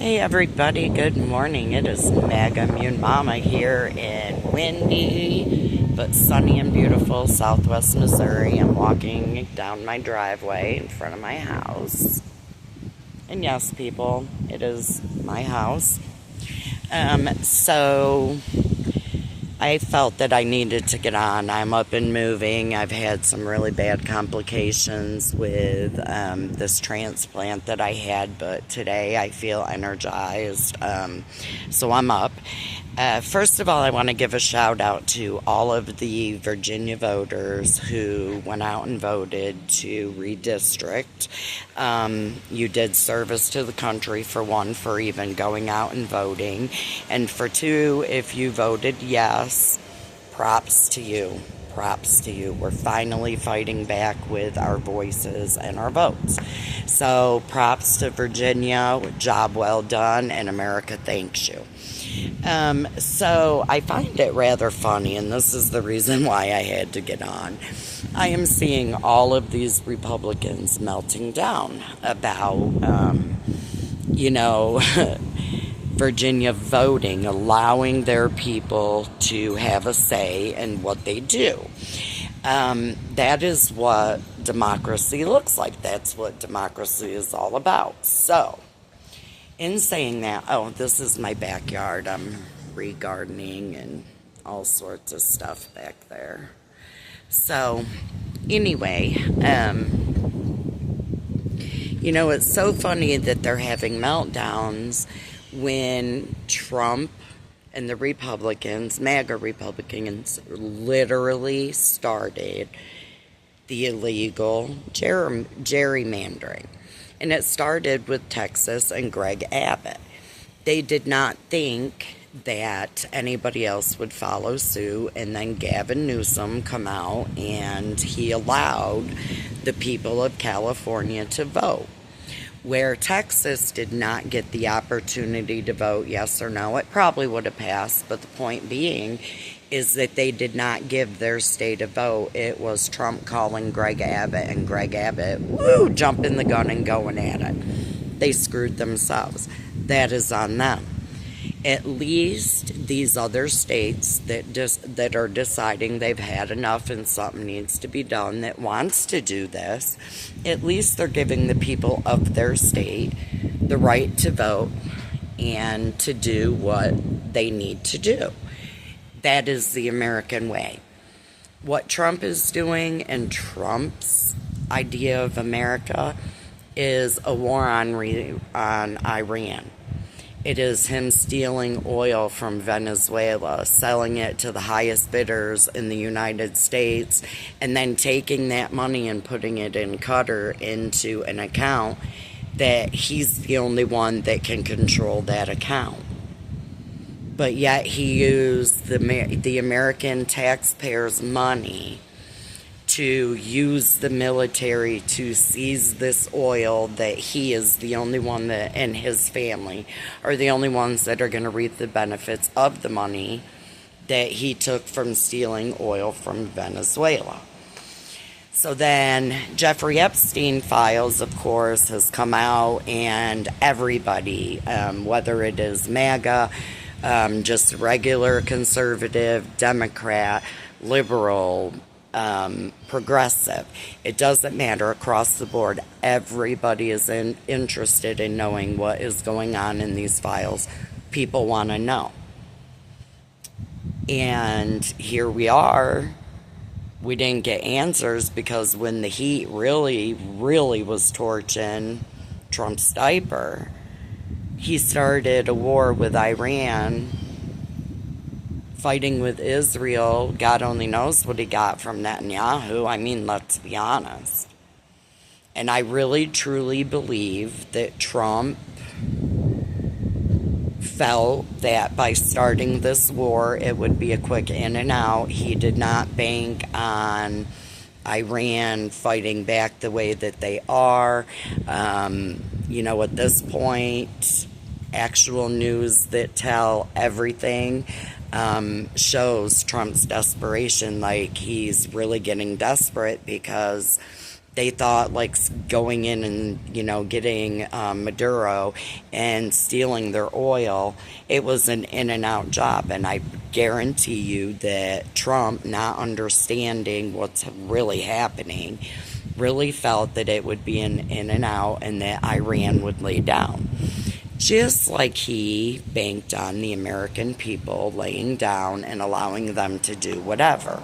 Hey everybody, good morning. It is Mega Immune Mama here in windy but sunny and beautiful southwest Missouri. I'm walking down my driveway in front of my house. And yes, people, it is my house. So I felt that I needed to get on. I'm up and moving. I've had some really bad complications with this transplant that I had, but today I feel energized. So I'm up. First of all, I want to give a shout out to all of the Virginia voters who went out and voted to redistrict. You did service to the country, for one, for even going out and voting. And for two, if you voted yes, props to you. Props to you. We're finally fighting back with our voices and our votes. So props to Virginia. Job well done, and America thanks you. So I find it rather funny, and this is the reason why I had to get on. I am seeing all of these Republicans melting down about, Virginia voting, allowing their people to have a say in what they do. That is what democracy looks like. That's what democracy is all about. So, in saying that, this is my backyard. I'm re-gardening and all sorts of stuff back there. So, anyway, it's so funny that they're having meltdowns when Trump and the Republicans, MAGA Republicans, literally started the illegal gerrymandering. And it started with Texas and Greg Abbott. They did not think that anybody else would follow suit, and then Gavin Newsom come out and he allowed the people of California to vote. Where Texas did not get the opportunity to vote yes or no, it probably would have passed, but the point being is that they did not give their state a vote. It was Trump calling Greg Abbott, and Greg Abbott, jumping the gun and going at it. They screwed themselves. That is on them. At least these other states that are deciding they've had enough and something needs to be done, that wants to do this, at least they're giving the people of their state the right to vote and to do what they need to do. That is the American way. What Trump is doing, and Trump's idea of America, is a war on Iran. It is him stealing oil from Venezuela, selling it to the highest bidders in the United States, and then taking that money and putting it in Qatar into an account that he's the only one that can control that account. But yet he used the American taxpayers' money to use the military to seize this oil that he is the only one that, and his family, are the only ones that are going to reap the benefits of the money that he took from stealing oil from Venezuela. So then Jeffrey Epstein files, of course, has come out, and everybody, whether it is MAGA, just regular conservative, Democrat, liberal, progressive, it doesn't matter, across the board, everybody is interested in knowing what is going on in these files. People want to know. And here we are. We didn't get answers because when the heat really, really was torching Trump's diaper, he started a war with Iran, fighting with Israel. God only knows what he got from Netanyahu. I mean, let's be honest. And I really, truly believe that Trump felt that by starting this war, it would be a quick in and out. He did not bank on Iran fighting back the way that they are. At this point, actual news that tell everything shows Trump's desperation. Like, he's really getting desperate because They thought like going in and, getting Maduro and stealing their oil, it was an in and out job. And I guarantee you that Trump, not understanding what's really happening, really felt that it would be an in and out and that Iran would lay down. Just like he banked on the American people laying down and allowing them to do whatever.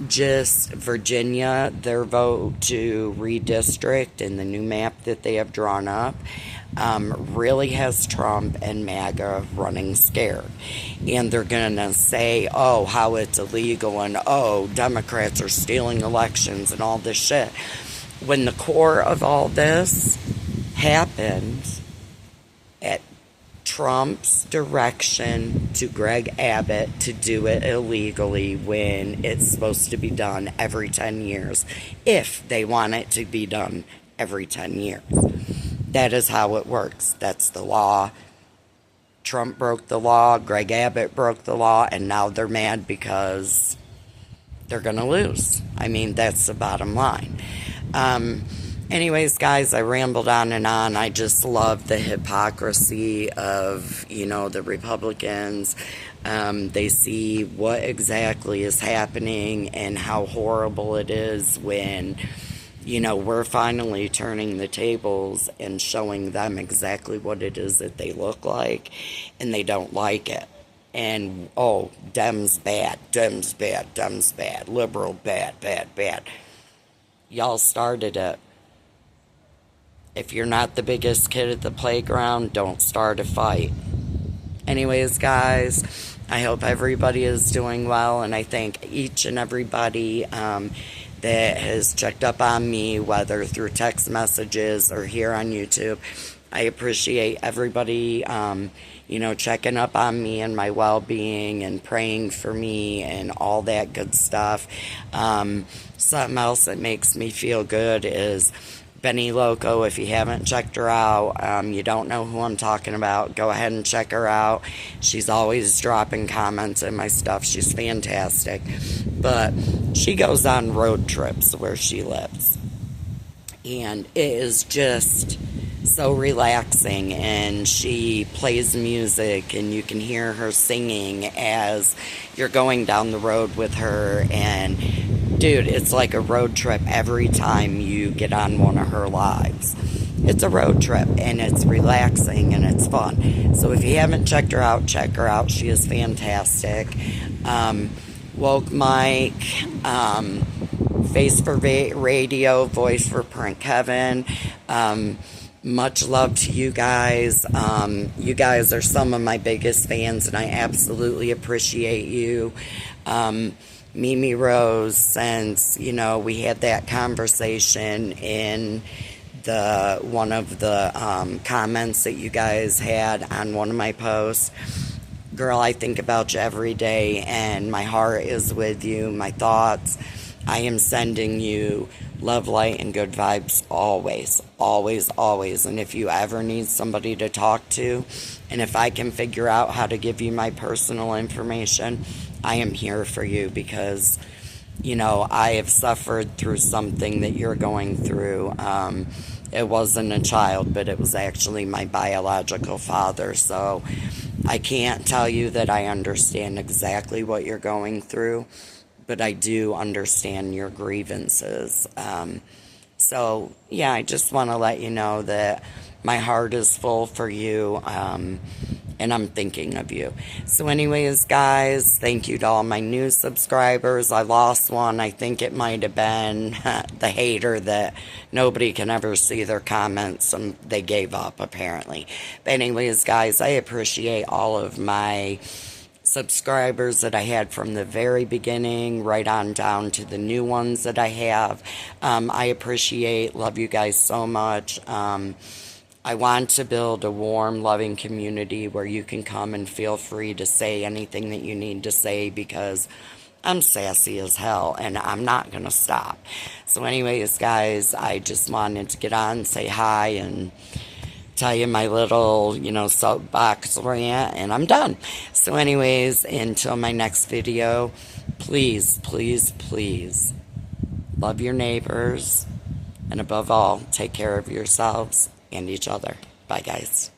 Just Virginia, their vote to redistrict and the new map that they have drawn up really has Trump and MAGA running scared. And they're going to say, oh, how it's illegal and oh, Democrats are stealing elections and all this shit. When the core of all this happened at Trump's direction to Greg Abbott to do it illegally when it's supposed to be done every 10 years, if they want it to be done every 10 years. That is how it works. That's the law. Trump broke the law, Greg Abbott broke the law, and now they're mad because they're going to lose. I mean, that's the bottom line. Anyways, guys, I rambled on and on. I just love the hypocrisy of, the Republicans. They see what exactly is happening and how horrible it is when, we're finally turning the tables and showing them exactly what it is that they look like, and they don't like it. And, oh, Dems bad, Dems bad, Dems bad, liberal bad, bad, bad. Y'all started it. If you're not the biggest kid at the playground, don't start a fight. Anyways, guys, I hope everybody is doing well, and I thank each and everybody that has checked up on me, whether through text messages or here on YouTube. I appreciate everybody, checking up on me and my well-being and praying for me and all that good stuff. Something else that makes me feel good is Benny Loco. If you haven't checked her out, you don't know who I'm talking about, go ahead and check her out. She's always dropping comments in my stuff. She's fantastic. But she goes on road trips where she lives. And it is just so relaxing, and she plays music and you can hear her singing as you're going down the road with her, and dude, it's like a road trip every time you get on one of her lives. It's a road trip, and it's relaxing, and it's fun. So if you haven't checked her out, check her out. She is fantastic. Woke Mike, Face for Radio, Voice for Prank Kevin. Much love to you guys. You guys are some of my biggest fans, and I absolutely appreciate you. Mimi Rose, since, we had that conversation in one of the comments that you guys had on one of my posts. Girl, I think about you every day, and my heart is with you, my thoughts. I am sending you love, light, and good vibes always, always, always. And if you ever need somebody to talk to, and if I can figure out how to give you my personal information, I am here for you, because, I have suffered through something that you're going through. It wasn't a child, but it was actually my biological father. So I can't tell you that I understand exactly what you're going through, but I do understand your grievances. So, yeah, I just want to let you know that my heart is full for you, and I'm thinking of you. So anyways, guys, thank you to all my new subscribers. I lost one. I think it might have been the hater that nobody can ever see their comments, and they gave up, apparently. But anyways, guys, I appreciate all of my subscribers that I had from the very beginning right on down to the new ones that I have. I appreciate, love you guys so much. I want to build a warm, loving community where you can come and feel free to say anything that you need to say, because I'm sassy as hell and I'm not going to stop. So anyways, guys, I just wanted to get on and say hi and tell you my little, soapbox rant, and I'm done. So anyways, until my next video, please, please, please love your neighbors, and above all, take care of yourselves and each other. Bye, guys.